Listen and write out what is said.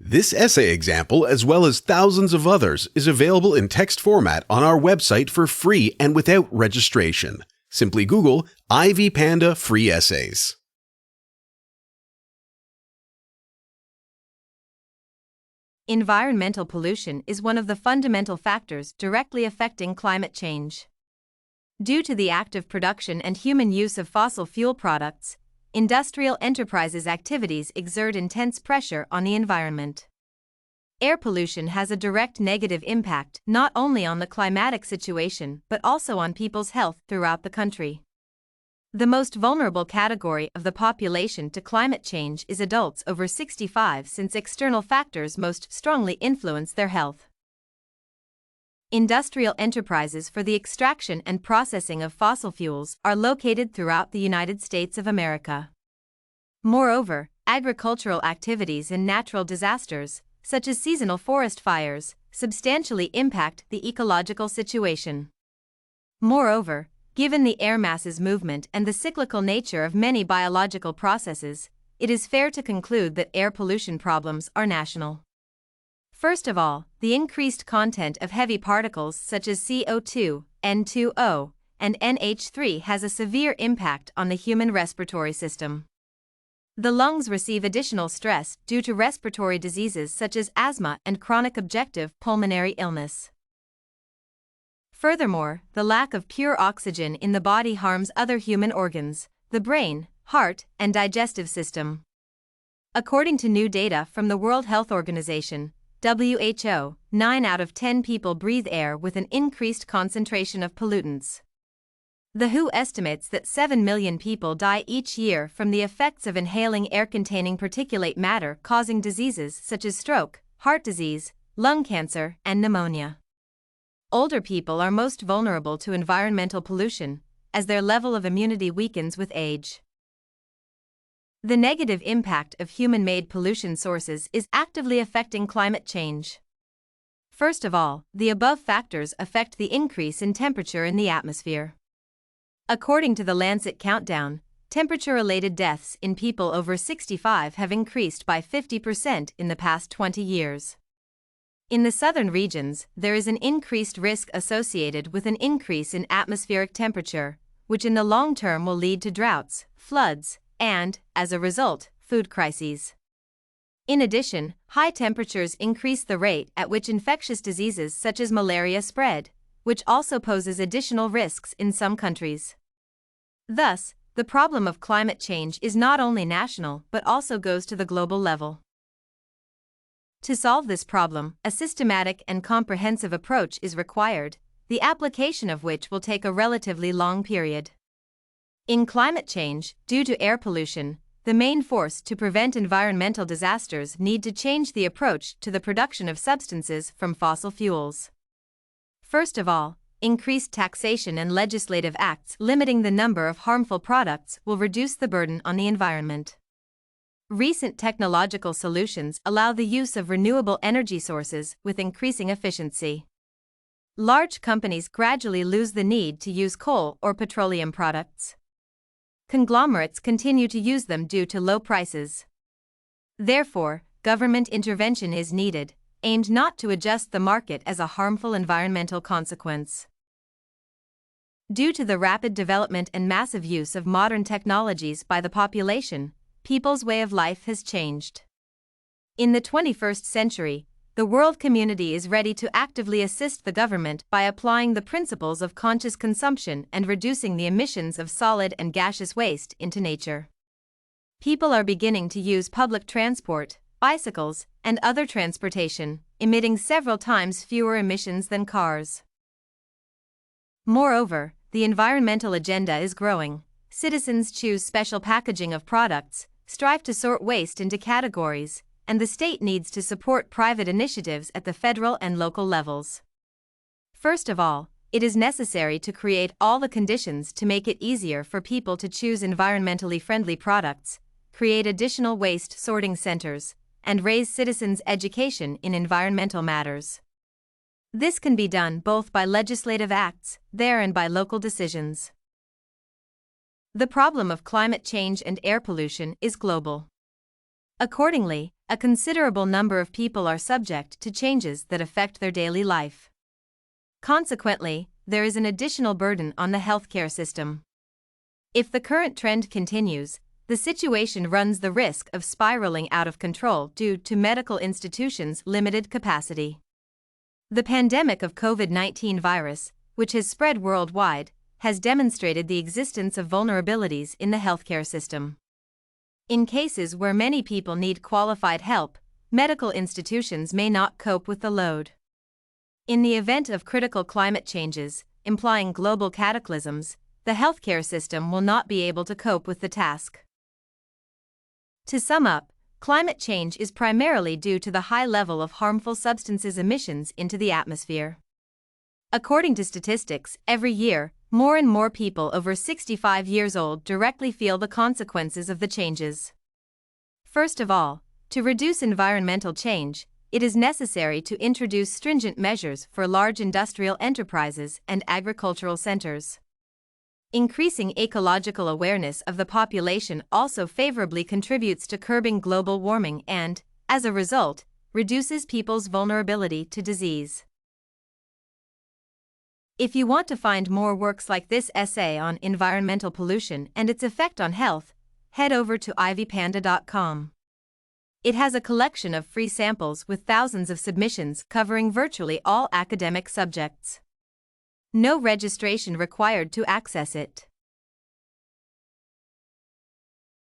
This essay example, as well as thousands of others, is available in text format on our website for free and without registration. Simply Google Ivy Panda Free Essays. Environmental pollution is one of the fundamental factors directly affecting climate change. Due to the active production and human use of fossil fuel products, industrial enterprises' activities exert intense pressure on the environment. Air pollution has a direct negative impact not only on the climatic situation but also on people's health throughout the country. The most vulnerable category of the population to climate change is adults over 65, since external factors most strongly influence their health. Industrial enterprises for the extraction and processing of fossil fuels are located throughout the United States of America. Moreover, agricultural activities and natural disasters, such as seasonal forest fires, substantially impact the ecological situation. Moreover, given the air masses movement and the cyclical nature of many biological processes, it is fair to conclude that air pollution problems are national. First of all, the increased content of heavy particles such as CO2, N2O, and NH3 has a severe impact on the human respiratory system. The lungs receive additional stress due to respiratory diseases such as asthma and chronic obstructive pulmonary illness. Furthermore, the lack of pure oxygen in the body harms other human organs, the brain, heart, and digestive system. According to new data from the World Health Organization, WHO, 9 out of 10 people breathe air with an increased concentration of pollutants. The WHO estimates that 7 million people die each year from the effects of inhaling air containing particulate matter, causing diseases such as stroke, heart disease, lung cancer, and pneumonia. Older people are most vulnerable to environmental pollution, as their level of immunity weakens with age. The negative impact of human-made pollution sources is actively affecting climate change. First of all, the above factors affect the increase in temperature in the atmosphere. According to the Lancet Countdown, temperature-related deaths in people over 65 have increased by 50% in the past 20 years. In the southern regions, there is an increased risk associated with an increase in atmospheric temperature, which in the long term will lead to droughts, floods, and, as a result, food crises. In addition, high temperatures increase the rate at which infectious diseases such as malaria spread, which also poses additional risks in some countries. Thus, the problem of climate change is not only national but also goes to the global level. To solve this problem, a systematic and comprehensive approach is required, the application of which will take a relatively long period. In climate change, due to air pollution, the main force to prevent environmental disasters need to change the approach to the production of substances from fossil fuels. First of all, increased taxation and legislative acts limiting the number of harmful products will reduce the burden on the environment. Recent technological solutions allow the use of renewable energy sources with increasing efficiency. Large companies gradually lose the need to use coal or petroleum products. Conglomerates continue to use them due to low prices. Therefore, government intervention is needed, aimed not to adjust the market as a harmful environmental consequence. Due to the rapid development and massive use of modern technologies by the population, people's way of life has changed. In the 21st century, the world community is ready to actively assist the government by applying the principles of conscious consumption and reducing the emissions of solid and gaseous waste into nature. People are beginning to use public transport, bicycles, and other transportation, emitting several times fewer emissions than cars. Moreover, the environmental agenda is growing. Citizens choose special packaging of products, strive to sort waste into categories, and the state needs to support private initiatives at the federal and local levels. First of all, it is necessary to create all the conditions to make it easier for people to choose environmentally friendly products, create additional waste sorting centers, and raise citizens' education in environmental matters. This can be done both by legislative acts, and by local decisions. The problem of climate change and air pollution is global. Accordingly, a considerable number of people are subject to changes that affect their daily life. Consequently, there is an additional burden on the healthcare system. If the current trend continues, the situation runs the risk of spiraling out of control due to medical institutions' limited capacity. The pandemic of COVID-19 virus, which has spread worldwide, has demonstrated the existence of vulnerabilities in the healthcare system. In cases where many people need qualified help, medical institutions may not cope with the load. In the event of critical climate changes, implying global cataclysms, the healthcare system will not be able to cope with the task. To sum up, climate change is primarily due to the high level of harmful substances emissions into the atmosphere. According to statistics, every year, more and more people over 65 years old directly feel the consequences of the changes. First of all, to reduce environmental change, it is necessary to introduce stringent measures for large industrial enterprises and agricultural centers. Increasing ecological awareness of the population also favorably contributes to curbing global warming and, as a result, reduces people's vulnerability to disease. If you want to find more works like this essay on environmental pollution and its effect on health, head over to ivpanda.com. It has a collection of free samples with thousands of submissions covering virtually all academic subjects. No registration required to access it.